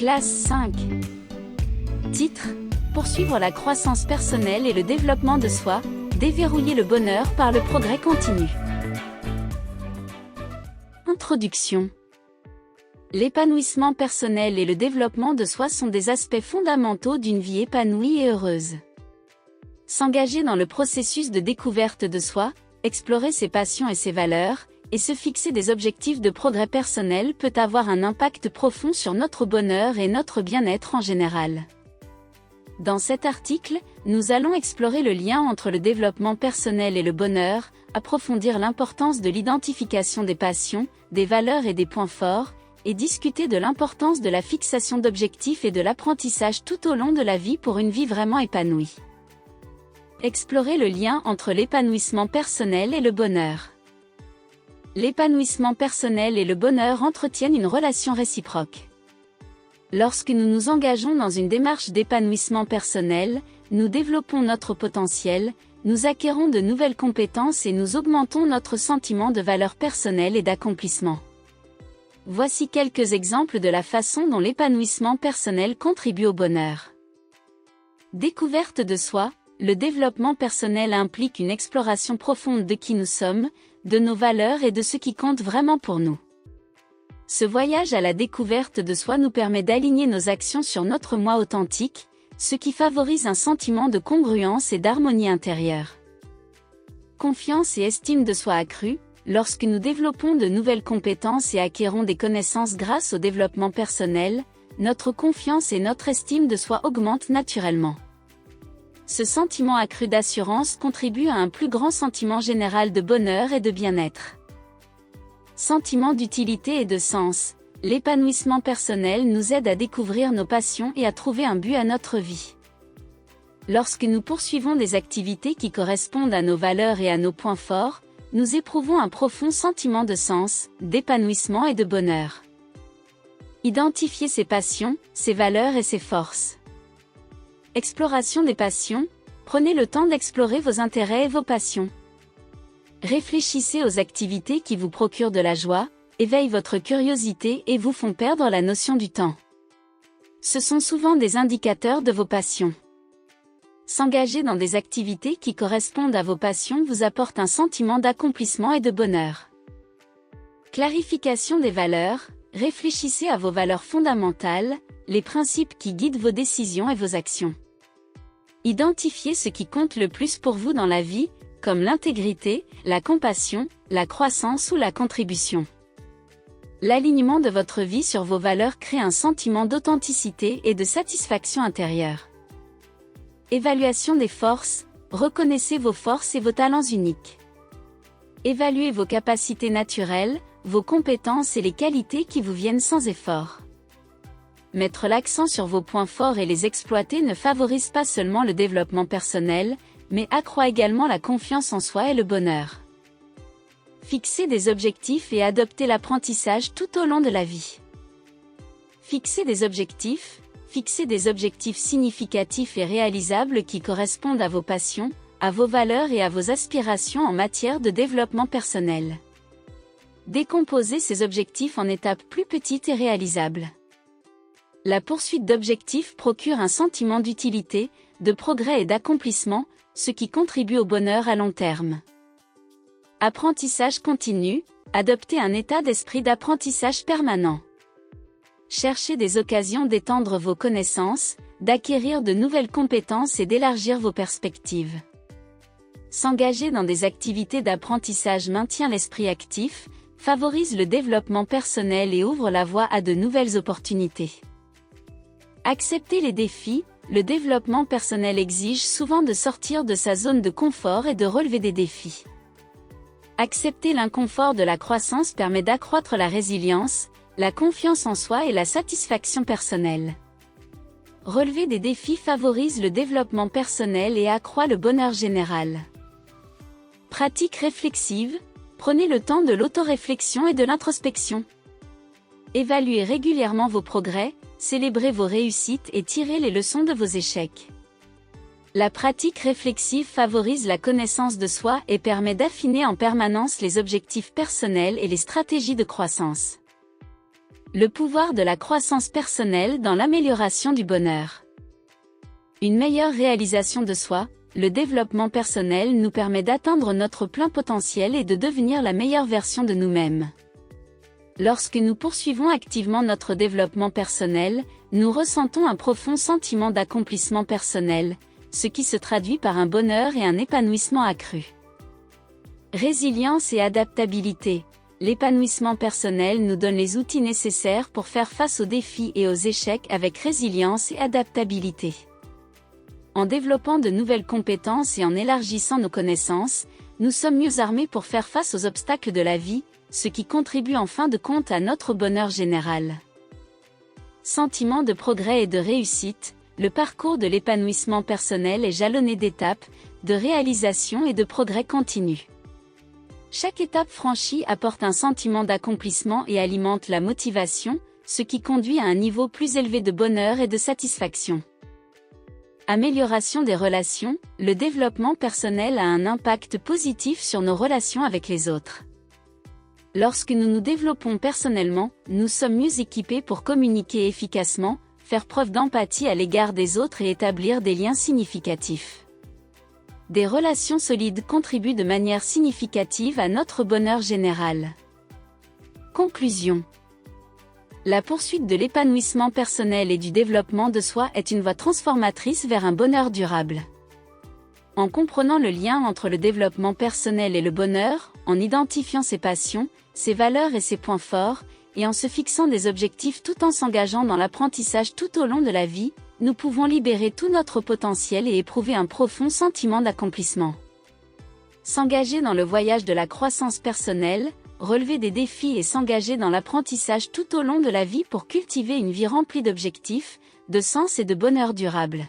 Classe 5. Titre: Poursuivre la croissance personnelle et le développement de soi, déverrouiller le bonheur par le progrès continu. Introduction. L'épanouissement personnel et le développement de soi sont des aspects fondamentaux d'une vie épanouie et heureuse. S'engager dans le processus de découverte de soi, explorer ses passions et ses valeurs, et se fixer des objectifs de progrès personnel peut avoir un impact profond sur notre bonheur et notre bien-être en général. Dans cet article, nous allons explorer le lien entre le développement personnel et le bonheur, approfondir l'importance de l'identification des passions, des valeurs et des points forts, et discuter de l'importance de la fixation d'objectifs et de l'apprentissage tout au long de la vie pour une vie vraiment épanouie. Explorer le lien entre l'épanouissement personnel et le bonheur. L'épanouissement personnel et le bonheur entretiennent une relation réciproque. Lorsque nous nous engageons dans une démarche d'épanouissement personnel, nous développons notre potentiel, nous acquérons de nouvelles compétences et nous augmentons notre sentiment de valeur personnelle et d'accomplissement. Voici quelques exemples de la façon dont l'épanouissement personnel contribue au bonheur. Découverte de soi. Le développement personnel implique une exploration profonde de qui nous sommes, de nos valeurs et de ce qui compte vraiment pour nous. Ce voyage à la découverte de soi nous permet d'aligner nos actions sur notre moi authentique, ce qui favorise un sentiment de congruence et d'harmonie intérieure. Confiance et estime de soi accrue. Lorsque nous développons de nouvelles compétences et acquérons des connaissances grâce au développement personnel, notre confiance et notre estime de soi augmentent naturellement. Ce sentiment accru d'assurance contribue à un plus grand sentiment général de bonheur et de bien-être. Sentiment d'utilité et de sens. L'épanouissement personnel nous aide à découvrir nos passions et à trouver un but à notre vie. Lorsque nous poursuivons des activités qui correspondent à nos valeurs et à nos points forts, nous éprouvons un profond sentiment de sens, d'épanouissement et de bonheur. Identifier ses passions, ses valeurs et ses forces. Exploration des passions. Prenez le temps d'explorer vos intérêts et vos passions. Réfléchissez aux activités qui vous procurent de la joie, éveillent votre curiosité et vous font perdre la notion du temps. Ce sont souvent des indicateurs de vos passions. S'engager dans des activités qui correspondent à vos passions vous apporte un sentiment d'accomplissement et de bonheur. Clarification des valeurs. Réfléchissez à vos valeurs fondamentales, les principes qui guident vos décisions et vos actions. Identifiez ce qui compte le plus pour vous dans la vie, comme l'intégrité, la compassion, la croissance ou la contribution. L'alignement de votre vie sur vos valeurs crée un sentiment d'authenticité et de satisfaction intérieure. Évaluation des forces. Reconnaissez vos forces et vos talents uniques. Évaluez vos capacités naturelles, vos compétences et les qualités qui vous viennent sans effort. Mettre l'accent sur vos points forts et les exploiter ne favorise pas seulement le développement personnel, mais accroît également la confiance en soi et le bonheur. Fixer des objectifs et adopter l'apprentissage tout au long de la vie. Fixer des objectifs significatifs et réalisables qui correspondent à vos passions, à vos valeurs et à vos aspirations en matière de développement personnel. Décomposer ces objectifs en étapes plus petites et réalisables. La poursuite d'objectifs procure un sentiment d'utilité, de progrès et d'accomplissement, ce qui contribue au bonheur à long terme. Apprentissage continu. Adoptez un état d'esprit d'apprentissage permanent. Cherchez des occasions d'étendre vos connaissances, d'acquérir de nouvelles compétences et d'élargir vos perspectives. S'engager dans des activités d'apprentissage maintient l'esprit actif, favorise le développement personnel et ouvre la voie à de nouvelles opportunités. Accepter les défis. Le développement personnel exige souvent de sortir de sa zone de confort et de relever des défis. Accepter l'inconfort de la croissance permet d'accroître la résilience, la confiance en soi et la satisfaction personnelle. Relever des défis favorise le développement personnel et accroît le bonheur général. Pratique réflexive. Prenez le temps de l'autoréflexion et de l'introspection. Évaluez régulièrement vos progrès, célébrez vos réussites et tirez les leçons de vos échecs. La pratique réflexive favorise la connaissance de soi et permet d'affiner en permanence les objectifs personnels et les stratégies de croissance. Le pouvoir de la croissance personnelle dans l'amélioration du bonheur. Une meilleure réalisation de soi, le développement personnel nous permet d'atteindre notre plein potentiel et de devenir la meilleure version de nous-mêmes. Lorsque nous poursuivons activement notre développement personnel, nous ressentons un profond sentiment d'accomplissement personnel, ce qui se traduit par un bonheur et un épanouissement accru. Résilience et adaptabilité. L'épanouissement personnel nous donne les outils nécessaires pour faire face aux défis et aux échecs avec résilience et adaptabilité. En développant de nouvelles compétences et en élargissant nos connaissances, nous sommes mieux armés pour faire face aux obstacles de la vie, ce qui contribue en fin de compte à notre bonheur général. Sentiment de progrès et de réussite, le parcours de l'épanouissement personnel est jalonné d'étapes, de réalisations et de progrès continus. Chaque étape franchie apporte un sentiment d'accomplissement et alimente la motivation, ce qui conduit à un niveau plus élevé de bonheur et de satisfaction. Amélioration des relations, le développement personnel a un impact positif sur nos relations avec les autres. Lorsque nous nous développons personnellement, nous sommes mieux équipés pour communiquer efficacement, faire preuve d'empathie à l'égard des autres et établir des liens significatifs. Des relations solides contribuent de manière significative à notre bonheur général. Conclusion. La poursuite de l'épanouissement personnel et du développement de soi est une voie transformatrice vers un bonheur durable. En comprenant le lien entre le développement personnel et le bonheur, en identifiant ses passions, ses valeurs et ses points forts, et en se fixant des objectifs tout en s'engageant dans l'apprentissage tout au long de la vie, nous pouvons libérer tout notre potentiel et éprouver un profond sentiment d'accomplissement. S'engager dans le voyage de la croissance personnelle, relever des défis et s'engager dans l'apprentissage tout au long de la vie pour cultiver une vie remplie d'objectifs, de sens et de bonheur durable.